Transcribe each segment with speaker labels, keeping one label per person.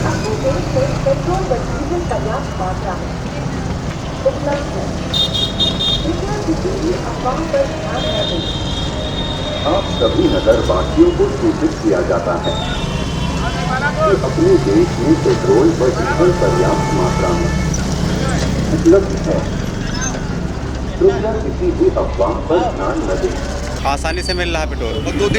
Speaker 1: अपने देश में पेट्रोल व डीजल पर्याप्त मात्रा में उपलब्ध है। कृपया किसी भी अफवाह पर ध्यान न दें।
Speaker 2: आप सभी नगरवासियों को सूचित किया जाता है कि अपने देश में पेट्रोल व डीजल पर्याप्त मात्रा में उपलब्ध है। कृपया किसी भी अफवाह पर ध्यान न दें।
Speaker 3: आसानी से मिल रहा है पेट्रोल।
Speaker 4: और
Speaker 3: 2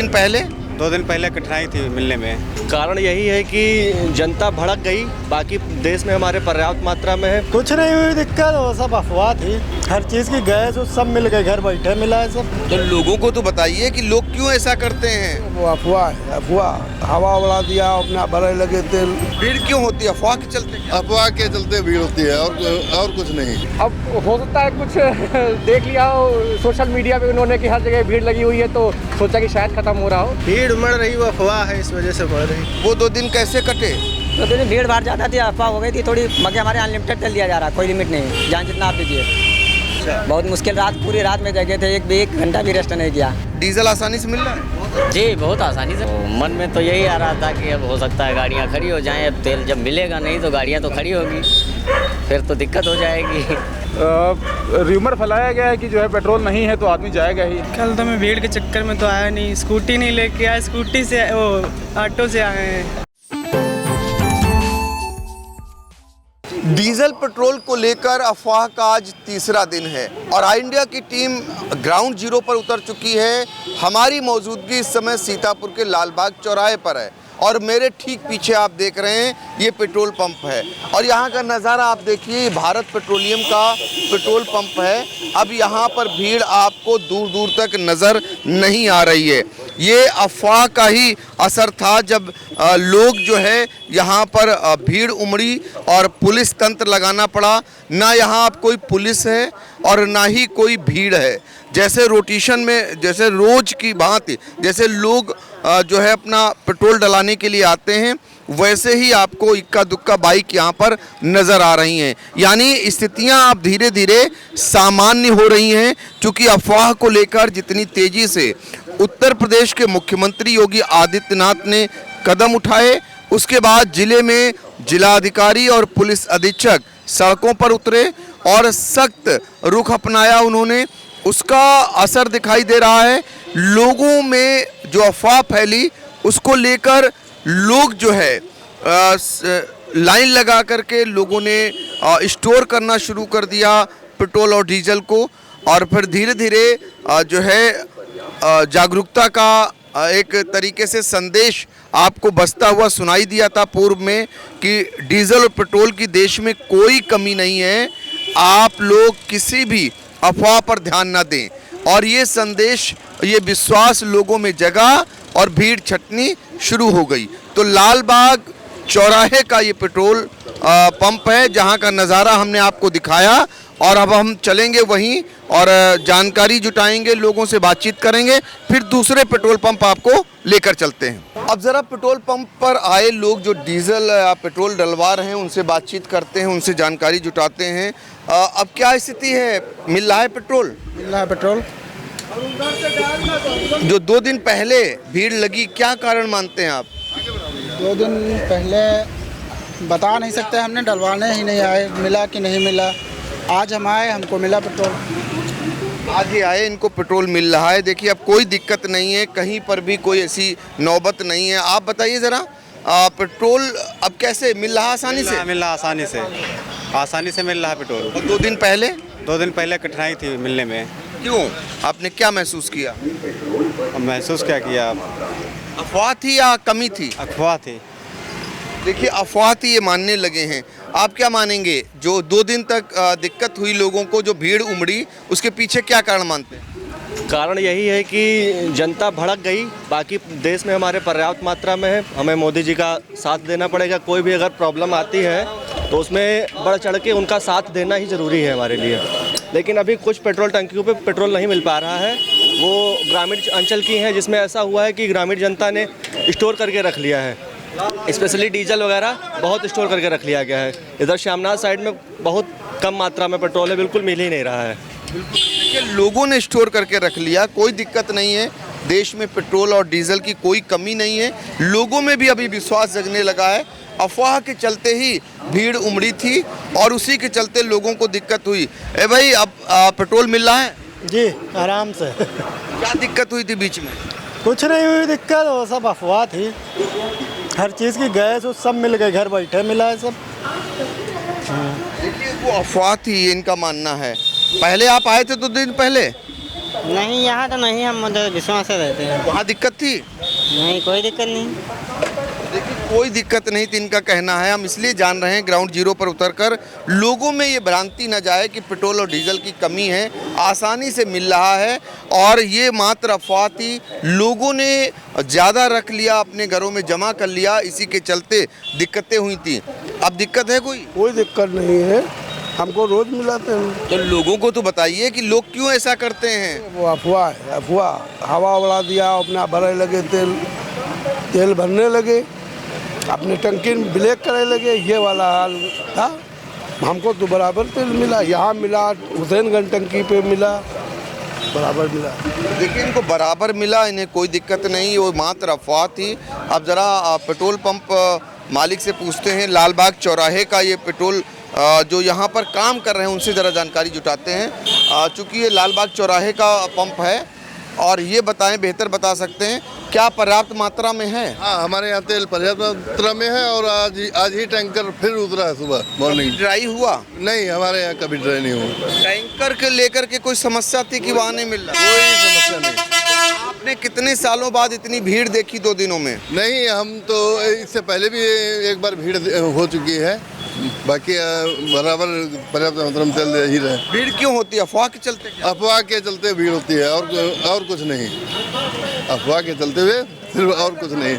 Speaker 3: दिन पहले कठिनाई थी मिलने में।
Speaker 5: कारण यही है कि जनता भड़क गई, बाकी देश में हमारे पर्याप्त मात्रा में है।
Speaker 6: कुछ नहीं हुई दिक्कत, वो सब अफवाह थी। हर चीज़ की गैस सब मिल गए, घर बैठे मिला है सब।
Speaker 4: तो लोगों को तो बताइए कि लोग क्यों ऐसा करते हैं।
Speaker 7: वो अफवाह हवा उड़ा दिया, अपना भरे लगे तेल।
Speaker 4: भीड़ क्यों होती है? अफवाह के चलते?
Speaker 8: अफवाह के चलते भीड़ होती है और कुछ नहीं।
Speaker 9: अब हो सकता है कुछ देख लिया हो सोशल मीडिया पे उन्होंने कि हर जगह भीड़ लगी हुई है, तो सोचा कि शायद खत्म हो रहा हो।
Speaker 6: भीड़ उमड़ रही, वो अफवाह है, इस वजह से बढ़ रही।
Speaker 4: वो 2 दिन कैसे कटे?
Speaker 10: तो दिन भीड़ भाड़ ज़्यादा थी, अफवाह हो गई थी थोड़ी, मगर हमारे अनलिमिटेड तेल दिया जा रहा, कोई लिमिट नहीं, जहाँ जितना आप दीजिए। बहुत मुश्किल रात, पूरी रात में जगह थे, एक घंटा भी रेस्ट नहीं किया।
Speaker 4: डीजल आसानी से मिल रहा है?
Speaker 11: जी बहुत आसानी से। मन में तो यही आ रहा था कि अब हो सकता है गाड़ियाँ खड़ी हो जाएं, अब तेल जब मिलेगा नहीं तो गाड़ियाँ तो खड़ी होगी, फिर तो दिक्कत हो जाएगी।
Speaker 12: र्यूमर फैलाया गया है कि जो है पेट्रोल नहीं है तो आदमी जाएगा ही।
Speaker 6: कल तो मैं भीड़ के चक्कर में तो आया नहीं, स्कूटी नहीं लेके आया, स्कूटी से वो ऑटो से आए हैं।
Speaker 4: डीजल पेट्रोल को लेकर अफवाह का आज तीसरा दिन है और आई इंडिया की टीम ग्राउंड जीरो पर उतर चुकी है। हमारी मौजूदगी इस समय सीतापुर के लालबाग चौराहे पर है और मेरे ठीक पीछे आप देख रहे हैं ये पेट्रोल पंप है और यहाँ का नज़ारा आप देखिए, भारत पेट्रोलियम का पेट्रोल पंप है। अब यहाँ पर भीड़ आपको दूर दूर तक नज़र नहीं आ रही है। ये अफवाह का ही असर था जब लोग जो है यहाँ पर भीड़ उमड़ी और पुलिस तंत्र लगाना पड़ा। ना यहाँ अब कोई पुलिस है और ना ही कोई भीड़ है। जैसे रोटेशन में, जैसे रोज की भांति जैसे लोग जो है अपना पेट्रोल डलाने के लिए आते हैं, वैसे ही आपको इक्का दुक्का बाइक यहाँ पर नज़र आ रही हैं। यानी स्थितियाँ अब धीरे धीरे सामान्य हो रही हैं, क्योंकि अफवाह को लेकर जितनी तेज़ी से उत्तर प्रदेश के मुख्यमंत्री योगी आदित्यनाथ ने कदम उठाए, उसके बाद जिले में जिलाधिकारी और पुलिस अधीक्षक सड़कों पर उतरे और सख्त रुख अपनाया उन्होंने, उसका असर दिखाई दे रहा है। लोगों में जो अफवाह फैली उसको लेकर लोग जो है लाइन लगा करके लोगों ने स्टोर करना शुरू कर दिया पेट्रोल और डीजल को और फिर धीरे धीरे जो है जागरूकता का एक तरीके से संदेश आपको बसता हुआ सुनाई दिया था पूर्व में कि डीजल और पेट्रोल की देश में कोई कमी नहीं है, आप लोग किसी भी अफवाह पर ध्यान ना दें। और ये संदेश, ये विश्वास लोगों में जगा और भीड़ छटनी शुरू हो गई। तो लालबाग चौराहे का ये पेट्रोल पंप है जहां का नज़ारा हमने आपको दिखाया और अब हम चलेंगे वहीं और जानकारी जुटाएंगे, लोगों से बातचीत करेंगे, फिर दूसरे पेट्रोल पंप आपको लेकर चलते हैं। अब ज़रा पेट्रोल पंप पर आए लोग जो डीजल या पेट्रोल डलवा रहे हैं उनसे बातचीत करते हैं, उनसे जानकारी जुटाते हैं। अब क्या स्थिति है, मिल रहा है पेट्रोल?
Speaker 6: मिल रहा है पेट्रोल।
Speaker 4: जो 2 दिन पहले भीड़ लगी, क्या कारण मानते हैं आप?
Speaker 6: 2 दिन पहले बता नहीं सकते, हमने डलवाने ही नहीं आए, मिला कि नहीं मिला। आज हम आए, हमको मिला पेट्रोल।
Speaker 4: आज ही आए, इनको पेट्रोल मिल रहा है। देखिए अब कोई दिक्कत नहीं है, कहीं पर भी कोई ऐसी नौबत नहीं है। आप बताइए ज़रा, पेट्रोल अब कैसे मिल रहा है? आसानी से
Speaker 3: मिल रहा, आसानी से मिल रहा है पेट्रोल।
Speaker 4: और 2 दिन पहले?
Speaker 3: 2 दिन पहले कठिनाई थी मिलने में।
Speaker 4: क्यों? आपने क्या महसूस किया?
Speaker 3: महसूस क्या किया?
Speaker 4: अफवाह थी या कमी थी?
Speaker 3: अफवाह थी।
Speaker 4: देखिए अफवाह थी ये मानने लगे हैं, आप क्या मानेंगे? जो 2 दिन तक दिक्कत हुई लोगों को, जो भीड़ उमड़ी, उसके पीछे क्या कारण मानते हैं?
Speaker 5: कारण यही है कि जनता भड़क गई, बाकी देश में हमारे पर्याप्त मात्रा में है, हमें मोदी जी का साथ देना पड़ेगा। कोई भी अगर प्रॉब्लम आती है तो उसमें बढ़ चढ़ के उनका साथ देना ही ज़रूरी है हमारे लिए। लेकिन अभी कुछ पेट्रोल टंकियों पे पेट्रोल नहीं मिल पा रहा है, वो ग्रामीण अंचल की हैं जिसमें ऐसा हुआ है कि ग्रामीण जनता ने स्टोर करके रख लिया है, स्पेशली डीजल वगैरह बहुत स्टोर करके रख लिया गया है। इधर श्यामनाथ साइड में बहुत कम मात्रा में पेट्रोल है, बिल्कुल मिल ही नहीं रहा है।
Speaker 4: देखिए लोगों ने स्टोर करके रख लिया, कोई दिक्कत नहीं है। देश में पेट्रोल और डीजल की कोई कमी नहीं है। लोगों में भी अभी विश्वास जगने लगा है। अफवाह के चलते ही भीड़ उमड़ी थी और उसी के चलते लोगों को दिक्कत हुई। ए भाई, अब पेट्रोल मिल रहा है?
Speaker 13: जी, आराम से।
Speaker 4: क्या दिक्कत हुई थी बीच में?
Speaker 13: कुछ नहीं हुई दिक्कत, वो सब अफवाह थी। हर चीज़ की गैस सब मिल गई, घर बैठे मिला है सब।
Speaker 4: देखिए, वो अफवाह थी, ये इनका मानना है। पहले आप आए थे 2 दिन पहले?
Speaker 14: नहीं, यहाँ तो नहीं, हम विश्वास से रहते हैं।
Speaker 4: वहाँ दिक्कत थी?
Speaker 14: नहीं, कोई दिक्कत नहीं।
Speaker 4: देखिए, कोई दिक्कत नहीं थी, इनका कहना है। हम इसलिए जान रहे हैं ग्राउंड जीरो पर उतरकर, लोगों में ये भ्रांति न जाए कि पेट्रोल और डीजल की कमी है। आसानी से मिल रहा है और ये मात्र अफवाह थी। लोगों ने ज़्यादा रख लिया, अपने घरों में जमा कर लिया, इसी के चलते दिक्कतें हुई थी। अब दिक्कत है कोई?
Speaker 7: कोई दिक्कत नहीं है, हमको रोज मिलाते हैं।
Speaker 4: तो लोगों को तो बताइए कि लोग क्यों ऐसा करते हैं।
Speaker 7: वो अफवाह है, अफवाह। हवा उड़ा दिया, अपना भरे लगे, तेल भरने लगे, अपनी टंकी ब्लैक करे लगे, ये वाला हाल था। हमको तो बराबर तेल मिला, यहाँ मिला, हुसैनगंज टंकी पे मिला, बराबर मिला।
Speaker 4: देखिए, इनको बराबर मिला, इन्हें कोई दिक्कत नहीं, वो मात्र अफवाह थी। अब ज़रा पेट्रोल पंप मालिक से पूछते हैं, लालबाग चौराहे का ये पेट्रोल जो यहाँ पर काम कर रहे हैं उनसे ज़रा जानकारी जुटाते हैं। चूँकि ये लालबाग चौराहे का पंप है और ये बताएं, बेहतर बता सकते हैं, क्या पर्याप्त मात्रा में है?
Speaker 8: हाँ, हमारे यहाँ तेल पर्याप्त मात्रा में है और आज ही टैंकर फिर उतरा है सुबह मॉर्निंग।
Speaker 4: ड्राई हुआ?
Speaker 8: नहीं, हमारे यहाँ कभी ड्राई नहीं हुआ।
Speaker 4: टैंकर के लेकर के कोई समस्या थी कि वहाँ नहीं मिल रहा?
Speaker 8: कोई समस्या नहीं।
Speaker 4: आपने कितने सालों बाद इतनी भीड़ देखी 2 दिनों में?
Speaker 8: नहीं, हम तो इससे पहले भी एक बार भीड़ हो चुकी है, बाकी बराबर पर्याप्त मात्रा में तेल दे ही रहे।
Speaker 4: भीड़ क्यों होती है? अफवाह के चलते?
Speaker 8: अफवाह के चलते भीड़ होती है और कुछ नहीं। अफवाह के चलते हुए सिर्फ, और कुछ नहीं।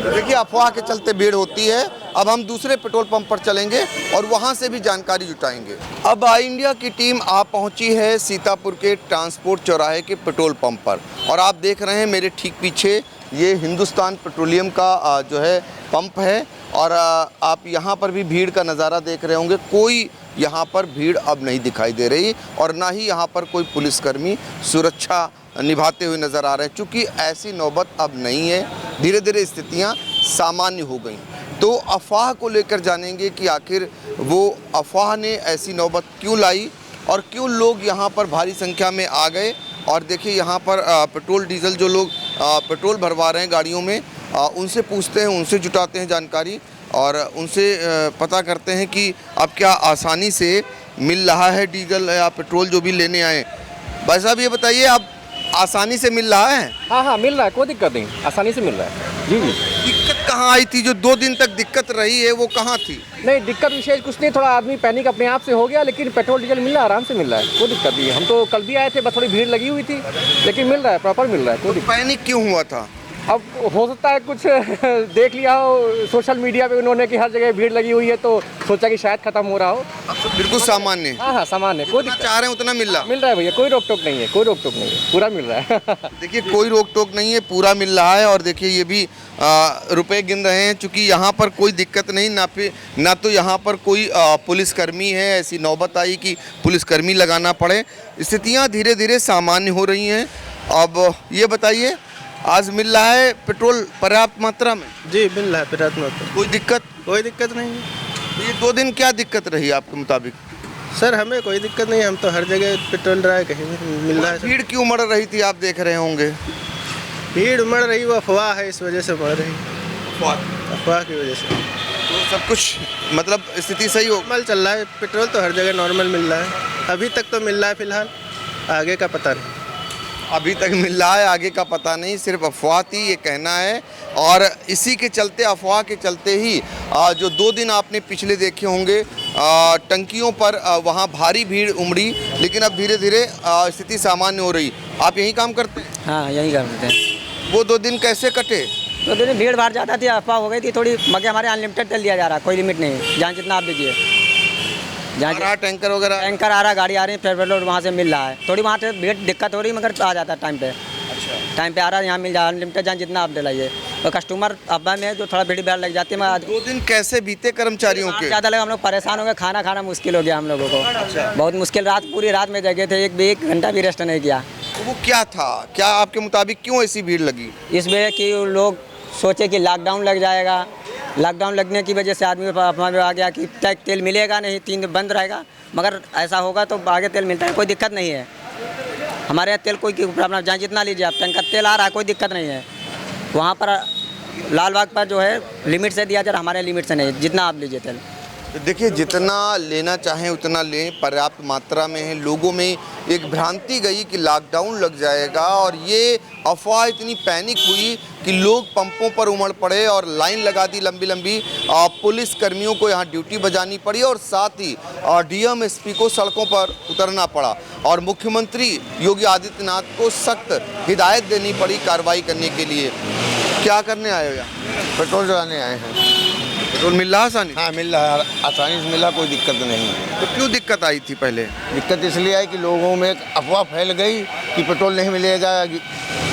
Speaker 4: देखिए, अफवाह के चलते भीड़ होती है। अब हम दूसरे पेट्रोल पंप पर चलेंगे और वहां से भी जानकारी जुटाएंगे। अब आई इंडिया की टीम आ पहुंची है सीतापुर के ट्रांसपोर्ट चौराहे के पेट्रोल पंप पर और आप देख रहे हैं मेरे ठीक पीछे ये हिंदुस्तान पेट्रोलियम का जो है पंप है और आप यहाँ पर भी भीड़ का नज़ारा देख रहे होंगे। कोई यहाँ पर भीड़ अब नहीं दिखाई दे रही और ना ही यहाँ पर कोई पुलिसकर्मी सुरक्षा निभाते हुए नज़र आ रहे हैं। चूँकि ऐसी नौबत अब नहीं है, धीरे धीरे स्थितियाँ सामान्य हो गई। तो अफवाह को लेकर जानेंगे कि आखिर वो अफवाह ने ऐसी नौबत क्यों लाई और क्यों लोग यहाँ पर भारी संख्या में आ गए। और देखिए, यहाँ पर पेट्रोल डीजल जो लोग पेट्रोल भरवा रहे हैं गाड़ियों में, उनसे पूछते हैं, उनसे जुटाते हैं जानकारी और उनसे पता करते हैं कि अब क्या आसानी से मिल रहा है डीजल या पेट्रोल जो भी लेने आए। भाई साहब, ये बताइए, अब आसानी से मिल रहा है?
Speaker 9: हाँ, मिल रहा है, कोई दिक्कत नहीं, आसानी से मिल रहा है। जी।
Speaker 4: दिक्कत कहाँ आई थी? जो 2 दिन तक दिक्कत रही है वो कहाँ थी?
Speaker 9: नहीं, दिक्कत विशेष कुछ नहीं, थोड़ा आदमी पैनिक अपने आप से हो गया, लेकिन पेट्रोल डीजल मिल रहा है, आराम से मिल रहा है, कोई दिक्कत नहीं है। हम तो कल भी आए थे, बस थोड़ी भीड़ लगी हुई थी, लेकिन मिल रहा है, प्रॉपर मिल रहा है।
Speaker 4: तो पैनिक क्यों हुआ था?
Speaker 9: अब हो सकता है कुछ देख लिया हो सोशल मीडिया पे उन्होंने कि हर जगह भीड़ लगी हुई है, तो सोचा कि शायद खत्म हो रहा हो।
Speaker 4: अब तो बिल्कुल सामान्य है।
Speaker 9: हाँ, सामान्य, कोई
Speaker 4: जितना चाह रहे हैं उतना मिल रहा
Speaker 9: है भैया, कोई रोक टोक नहीं है, कोई रोक टोक नहीं है, पूरा मिल रहा है।
Speaker 4: देखिए, कोई रोक टोक नहीं है, पूरा मिल रहा है। और देखिए, ये भी रुपए गिन रहे हैं, चूँकि यहाँ पर कोई दिक्कत नहीं, ना तो यहाँ पर कोई पुलिसकर्मी है, ऐसी नौबत आई कि पुलिसकर्मी लगाना पड़े। स्थितियाँ धीरे धीरे सामान्य हो रही हैं। अब ये बताइए, आज मिल रहा है पेट्रोल पर्याप्त मात्रा में?
Speaker 13: जी, मिल रहा है पर्याप्त मात्रा।
Speaker 4: कोई दिक्कत?
Speaker 13: कोई दिक्कत नहीं।
Speaker 4: ये 2 दिन क्या दिक्कत रही आपके मुताबिक?
Speaker 13: सर, हमें कोई दिक्कत नहीं, हम तो हर जगह पेट्रोल रहा है, कहीं भी मिल रहा है।
Speaker 4: भीड़ क्यों उमड़ रही थी, आप देख रहे होंगे?
Speaker 13: भीड़ उमड़ रही, वो अफवाह है, इस वजह से उमड़ रही, अफवाह की वजह से।
Speaker 4: तो सब कुछ मतलब स्थिति सही हो?
Speaker 13: नॉर्मल चल रहा है, पेट्रोल तो हर जगह नॉर्मल मिल रहा है, अभी तक तो मिल रहा है, फिलहाल आगे का पता नहीं।
Speaker 4: अभी तक मिल रहा है, आगे का पता नहीं, सिर्फ अफवाह थी, ये कहना है। और इसी के चलते, अफवाह के चलते ही जो 2 दिन आपने पिछले देखे होंगे टंकियों पर वहाँ भारी भीड़ उमड़ी, लेकिन अब धीरे धीरे स्थिति सामान्य हो रही। आप यहीं काम करते हैं?
Speaker 10: हाँ, यहीं करते हैं।
Speaker 4: वो 2 दिन कैसे कटे?
Speaker 10: 2 दिन भीड़ भाड़ ज़्यादा थी, अफवाह हो गई थी थोड़ी, मगर हमारे अनलिमिटेड तेल दिया जा रहा है, कोई लिमिट नहीं, जहाँ जितना आप दीजिए।
Speaker 4: जहाँ टैंकर वगैरह
Speaker 10: टैंकर आ रहा है, गाड़ी आ रही है, पेट्रोल वहाँ से मिल रहा है। थोड़ी वहाँ से भीड़ दिक्कत हो रही है, मगर आ जाता है टाइम पे। अच्छा, टाइम पे आ रहा है, यहाँ मिल जाए अनलिमिटेड, जहाँ जितना आप दिलाइए। और कस्टमर अब्बा में जो थोड़ा भीड़ भाड़ लग जाती है।
Speaker 4: 2 दिन कैसे बीते कर्मचारियों के?
Speaker 10: ज़्यादा लगा, हम लोग परेशान हो गए, खाना मुश्किल हो गया हम लोगों को। बहुत मुश्किल, पूरी रात में जगे थे, 1 घंटा भी रेस्ट नहीं किया।
Speaker 4: तो वो क्या था, क्या आपके मुताबिक क्यों ऐसी भीड़ लगी?
Speaker 10: इस वजह कि लोग सोचे कि लॉकडाउन लग जाएगा, लॉकडाउन लगने की वजह से आदमी अपना में आ गया कि तेल मिलेगा नहीं, 3 दिन बंद रहेगा। मगर ऐसा होगा तो आगे तेल मिलता है, कोई दिक्कत नहीं है। हमारे यहाँ तेल कोई प्रॉब्लम, जहाँ जितना लीजिए आप, टैंकर तेल आ रहा है, कोई दिक्कत नहीं है। वहाँ पर लाल बाग पर जो है लिमिट से दिया जा रहा है, हमारे लिमिट से नहीं, जितना आप लीजिए तेल।
Speaker 4: देखिए, जितना लेना चाहें उतना लें, पर्याप्त मात्रा में है। लोगों में एक भ्रांति गई कि लॉकडाउन लग जाएगा और ये अफवाह इतनी पैनिक हुई कि लोग पंपों पर उमड़ पड़े और लाइन लगा दी लंबी लंबी। पुलिस कर्मियों को यहाँ ड्यूटी बजानी पड़ी और साथ ही डीएम एसपी को सड़कों पर उतरना पड़ा और मुख्यमंत्री योगी आदित्यनाथ को सख्त हिदायत देनी पड़ी कार्रवाई करने के लिए। क्या करने आए हो यहाँ?
Speaker 15: पेट्रोल चलाने आए हैं।
Speaker 4: पेट्रोल मिल रहा आसानी?
Speaker 15: हाँ, मिल रहा है, आसानी से मिला, कोई दिक्कत नहीं।
Speaker 4: तो क्यों दिक्कत आई थी पहले?
Speaker 15: दिक्कत इसलिए आई कि लोगों में एक अफवाह फैल गई कि पेट्रोल नहीं मिलेगा,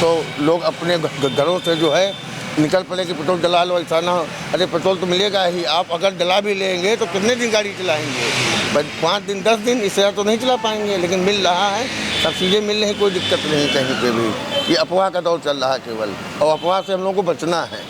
Speaker 15: तो लोग अपने घरों से जो है निकल पड़े कि पेट्रोल डला लो, ऐसा ना हो। अरे पेट्रोल तो मिलेगा ही, आप अगर डला भी लेंगे तो कितने दिन गाड़ी चलाएंगे? 5 दिन 10 दिन, इससे तो नहीं चला पाएंगे। लेकिन मिल रहा है, सब चीज़ें मिल रही, कोई दिक्कत नहीं कहीं पे भी। ये अफवाह का दौर चल रहा है केवल, और अफवाह से हम लोग को बचना है।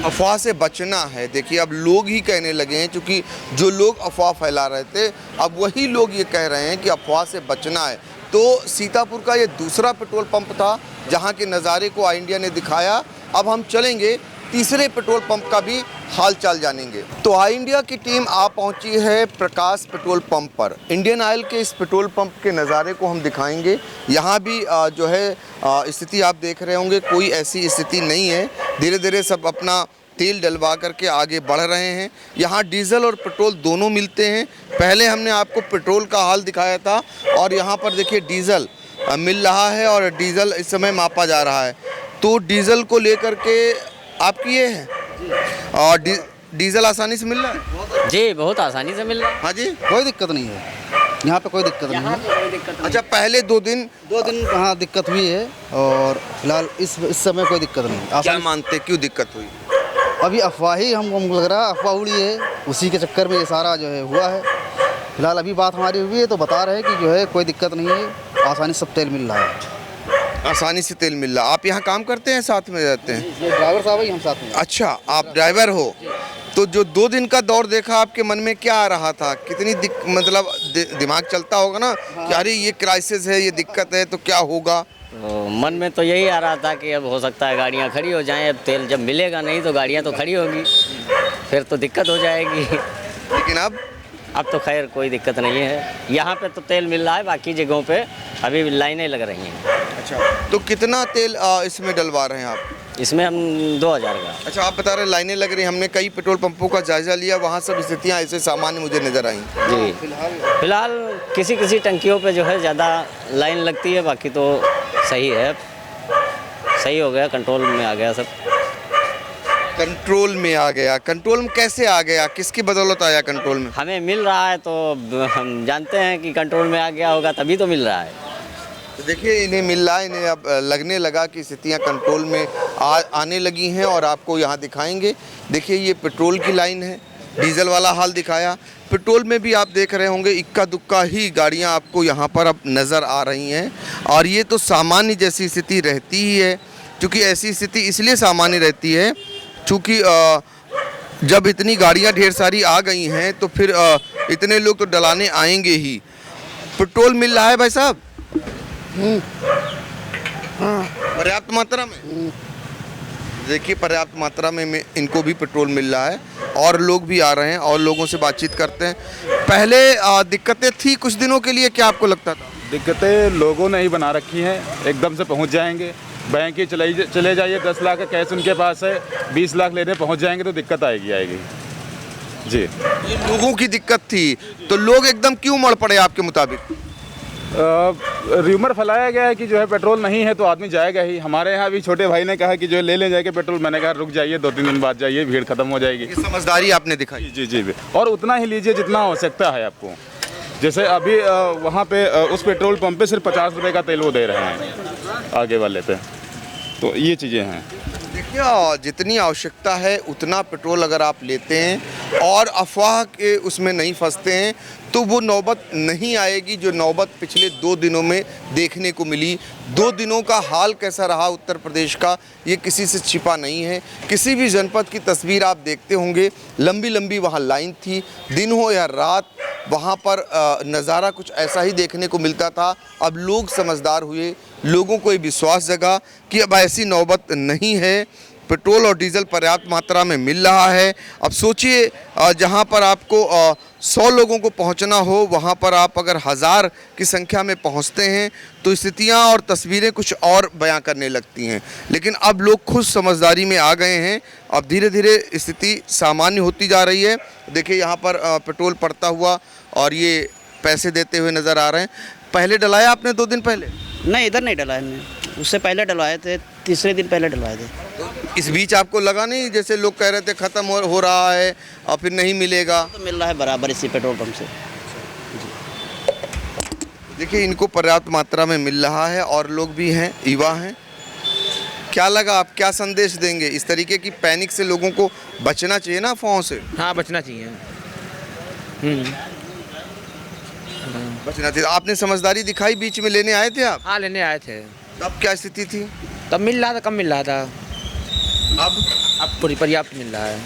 Speaker 4: अफवाह से बचना है। देखिए, अब लोग ही कहने लगे हैं, क्योंकि जो लोग अफवाह फैला रहे थे अब वही लोग ये कह रहे हैं कि अफवाह से बचना है। तो सीतापुर का ये दूसरा पेट्रोल पंप था जहां के नज़ारे को आई इंडिया ने दिखाया। अब हम चलेंगे तीसरे पेट्रोल पंप का भी हाल चाल जानेंगे। तो आई इंडिया की टीम आ पहुंची है प्रकाश पेट्रोल पंप पर। इंडियन ऑयल के इस पेट्रोल पंप के नज़ारे को हम दिखाएंगे। यहाँ भी जो है स्थिति आप देख रहे होंगे, कोई ऐसी स्थिति नहीं है। धीरे धीरे सब अपना तेल डलवा करके आगे बढ़ रहे हैं। यहाँ डीजल और पेट्रोल दोनों मिलते हैं। पहले हमने आपको पेट्रोल का हाल दिखाया था और यहाँ पर देखिए डीजल मिल रहा है और डीजल इस समय मापा जा रहा है। तो डीजल को लेकर के आपकी ये है और डीजल आसानी से मिल रहा है?
Speaker 11: जी, बहुत आसानी से मिल रहा है।
Speaker 4: हाँ जी,
Speaker 6: कोई दिक्कत नहीं है, यहाँ पे कोई दिक्कत नहीं है।
Speaker 4: अच्छा, पहले 2 दिन
Speaker 6: हाँ दिक्कत हुई है और फिलहाल इस समय कोई दिक्कत नहीं।
Speaker 4: क्या मानते, क्यों दिक्कत हुई?
Speaker 6: अभी अफवाह ही हमको लग रहा है, अफवाह उड़ी है, उसी के चक्कर में ये सारा जो है हुआ है। फिलहाल अभी बात हमारी हुई है तो बता रहे हैं कि जो है कोई दिक्कत नहीं है, आसानी से सब तेल मिल रहा है।
Speaker 4: आसानी से तेल मिल रहा। आप यहाँ काम करते हैं, साथ में रहते हैं?
Speaker 6: ये ड्राइवर साहब ही, हम साथ में।
Speaker 4: अच्छा, आप ड्राइवर हो। तो जो 2 दिन का दौर देखा, आपके मन में क्या आ रहा था? कितनी मतलब दिमाग चलता होगा ना कि अरे ये क्राइसिस है, ये दिक्कत है, तो क्या होगा?
Speaker 11: तो मन में तो यही आ रहा था कि अब हो सकता है गाड़ियाँ खड़ी हो जाएं, अब तेल जब मिलेगा नहीं तो गाड़ियाँ तो खड़ी होगी, फिर तो दिक्कत हो जाएगी।
Speaker 4: लेकिन अब
Speaker 11: तो खैर कोई दिक्कत नहीं है। यहाँ पे तो तेल मिल रहा है, बाकी जगहों पे अभी लाइनें लग रही हैं।
Speaker 4: अच्छा, तो कितना तेल इसमें डलवा रहे हैं आप?
Speaker 11: इसमें हम 2000 का।
Speaker 4: अच्छा, आप बता रहे लाइनें लग रही हैं। हमने कई पेट्रोल पंपों का जायजा लिया, वहाँ सब स्थितियाँ ऐसे सामान्य मुझे नज़र आई।
Speaker 11: जी, फिलहाल किसी टंकियों पे जो है ज़्यादा लाइन लगती है, बाकी तो सही है, सही हो गया, कंट्रोल में आ गया सब।
Speaker 4: कंट्रोल में आ गया? कंट्रोल में कैसे आ गया, किसकी बदौलत आया कंट्रोल में?
Speaker 11: हमें मिल रहा है तो हम जानते हैं कि कंट्रोल में आ गया होगा, तभी तो मिल रहा है।
Speaker 4: तो देखिए, इन्हें मिल रहा है, इन्हें अब लगने लगा कि स्थितियाँ कंट्रोल में आने लगी हैं और आपको यहाँ दिखाएंगे। देखिए, ये पेट्रोल की लाइन है, डीजल वाला हाल दिखाया। पेट्रोल में भी आप देख रहे होंगे इक्का दुक्का ही गाड़ियाँ आपको यहाँ पर अब नज़र आ रही हैं और ये तो सामान्य जैसी स्थिति रहती ही है। क्योंकि ऐसी स्थिति इसलिए सामान्य रहती है क्योंकि जब इतनी गाड़ियाँ ढेर सारी आ गई हैं तो फिर इतने लोग तो डलाने आएंगे ही। पेट्रोल मिल रहा है भाई साहब? पर्याप्त मात्रा में? देखिए, पर्याप्त मात्रा में इनको भी पेट्रोल मिल रहा है और लोग भी आ रहे हैं और लोगों से बातचीत करते हैं। पहले दिक्कतें थी कुछ दिनों के लिए, क्या आपको लगता था?
Speaker 12: दिक्कतें लोगों ने ही बना रखी हैं, एकदम से पहुंच जाएंगे। बैंक ही चले जाइए, 10 लाख का कैश उनके पास है, 20 लाख लेने पहुंच जाएंगे तो दिक्कत आएगी। जी,
Speaker 4: ये लोगों की दिक्कत थी, तो लोग एकदम क्यों मर पड़े आपके मुताबिक?
Speaker 12: र्यूमर फैलाया गया है कि जो है पेट्रोल नहीं है तो आदमी जाएगा ही। हमारे यहाँ भी छोटे भाई ने कहा कि जो है ले जाके पेट्रोल। मैंने कहा रुक जाइए, 2-3 दिन बाद जाइए, भीड़ खत्म हो जाएगी।
Speaker 4: ये समझदारी आपने दिखाई।
Speaker 12: जी, और उतना ही लीजिए जितना आवश्यकता है आपको। जैसे अभी वहाँ पे उस पेट्रोल पंप पे सिर्फ 50 रुपये का तेल वो दे रहे हैं आगे वाले पे, तो ये चीज़ें हैं।
Speaker 4: देखिए जितनी आवश्यकता है उतना पेट्रोल अगर आप लेते हैं और अफवाह के उसमें नहीं फंसते हैं तो वो नौबत नहीं आएगी जो नौबत पिछले 2 दिनों में देखने को मिली। 2 दिनों का हाल कैसा रहा उत्तर प्रदेश का ये किसी से छिपा नहीं है। किसी भी जनपद की तस्वीर आप देखते होंगे, लंबी लंबी वहाँ लाइन थी, दिन हो या रात वहाँ पर नज़ारा कुछ ऐसा ही देखने को मिलता था। अब लोग समझदार हुए, लोगों को ये विश्वास जगा कि अब ऐसी नौबत नहीं है, पेट्रोल और डीजल पर्याप्त मात्रा में मिल रहा है। अब सोचिए जहाँ पर आपको 100 लोगों को पहुँचना हो वहाँ पर आप अगर 1000 की संख्या में पहुँचते हैं तो स्थितियाँ और तस्वीरें कुछ और बयां करने लगती हैं। लेकिन अब लोग खुद समझदारी में आ गए हैं, अब धीरे धीरे स्थिति सामान्य होती जा रही है। देखिए यहाँ पर पेट्रोल पड़ता हुआ और ये पैसे देते हुए नज़र आ रहे हैं। पहले डलाया आपने 2 दिन पहले?
Speaker 14: नहीं, इधर नहीं डलाया हमने, उससे पहले डलवाए थे, तीसरे दिन पहले डलवाए थे।
Speaker 4: इस बीच आपको लगा नहीं जैसे लोग कह रहे थे ख़त्म हो रहा है और फिर नहीं मिलेगा?
Speaker 14: तो मिल रहा है बराबर इसी पेट्रोल पंप से।
Speaker 4: देखिए इनको पर्याप्त मात्रा में मिल रहा है और लोग भी हैं, युवा हैं। क्या लगा, आप क्या संदेश देंगे? इस तरीके की पैनिक से लोगों को बचना चाहिए ना, अफवाहों से?
Speaker 9: हाँ, बचना चाहिए।
Speaker 4: बचना चाहिए। आपने समझदारी दिखाई, बीच में लेने आए थे आप?
Speaker 9: हाँ, लेने आए थे।
Speaker 4: तब क्या स्थिति थी?
Speaker 9: तब मिल रहा था, कम मिल रहा था। अब पूरी पर्याप्त मिल रहा है।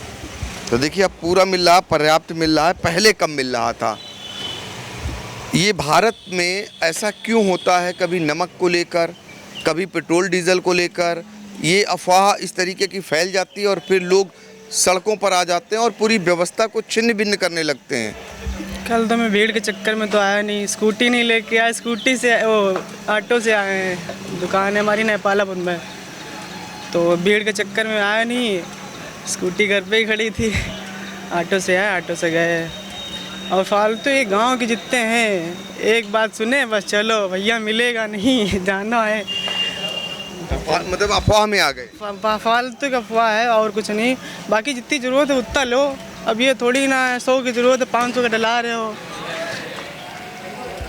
Speaker 4: तो देखिए अब पूरा मिल रहा, पर्याप्त मिल रहा है, पहले कम मिल रहा था। ये भारत में ऐसा क्यों होता है? कभी नमक को लेकर, कभी पेट्रोल डीजल को लेकर ये अफवाह इस तरीके की फैल जाती है और फिर लोग सड़कों पर आ जाते हैं और पूरी व्यवस्था को छिन्न भिन्न करने लगते हैं।
Speaker 16: कल तो मैं भीड़ के चक्कर में तो आया नहीं, स्कूटी नहीं लेके आया, स्कूटी से वो ऑटो से आए हैं। दुकान है हमारी नेपालापुर में, तो भीड़ के चक्कर में आया नहीं, स्कूटी घर पे ही खड़ी थी, ऑटो से आए, ऑटो से गए। और फालतू ये गांव के जितने हैं एक बात सुने बस चलो भैया मिलेगा नहीं, जाना है,
Speaker 4: मतलब अफवाह में आ गए।
Speaker 16: फालतू का अफवाह है और कुछ नहीं। बाकी जितनी ज़रूरत है उतना लो, अब ये थोड़ी ना 100 की ज़रूरत है 500 का डला रहे हो।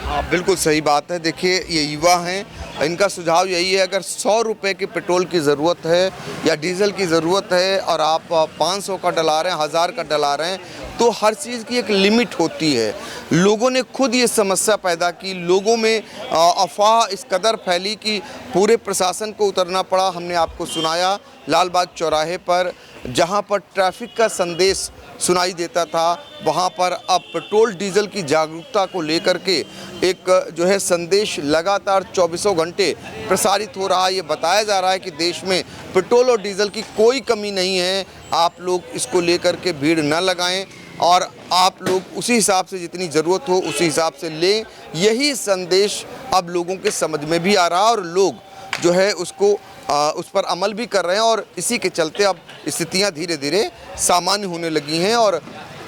Speaker 4: हाँ बिल्कुल सही बात है। देखिए ये युवा हैं, इनका सुझाव यही है अगर 100 रुपये के पेट्रोल की ज़रूरत है या डीजल की ज़रूरत है और आप 500 का डला रहे हैं, 1000 का डला रहे हैं, तो हर चीज़ की एक लिमिट होती है। लोगों ने खुद ये समस्या पैदा की, लोगों में अफवाह इस कदर फैली कि पूरे प्रशासन को उतरना पड़ा। हमने आपको सुनाया लालबाग चौराहे पर जहाँ पर ट्रैफिक का संदेश सुनाई देता था, वहाँ पर अब पेट्रोल डीजल की जागरूकता को लेकर के एक जो है संदेश लगातार 24 घंटे प्रसारित हो रहा है। ये बताया जा रहा है कि देश में पेट्रोल और डीजल की कोई कमी नहीं है। आप लोग इसको लेकर के भीड़ न लगाएं और आप लोग उसी हिसाब से जितनी ज़रूरत हो उसी हिसाब से लें। यही संदेश अब लोगों के समझ में भी आ रहा है और लोग जो है उसको उस पर अमल भी कर रहे हैं और इसी के चलते अब स्थितियां धीरे धीरे सामान्य होने लगी हैं और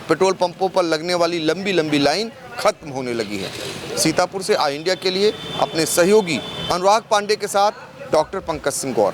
Speaker 4: पेट्रोल पंपों पर लगने वाली लंबी लंबी लाइन खत्म होने लगी है। सीतापुर से आई इंडिया के लिए अपने सहयोगी अनुराग पांडे के साथ डॉक्टर पंकज सिंह गौर।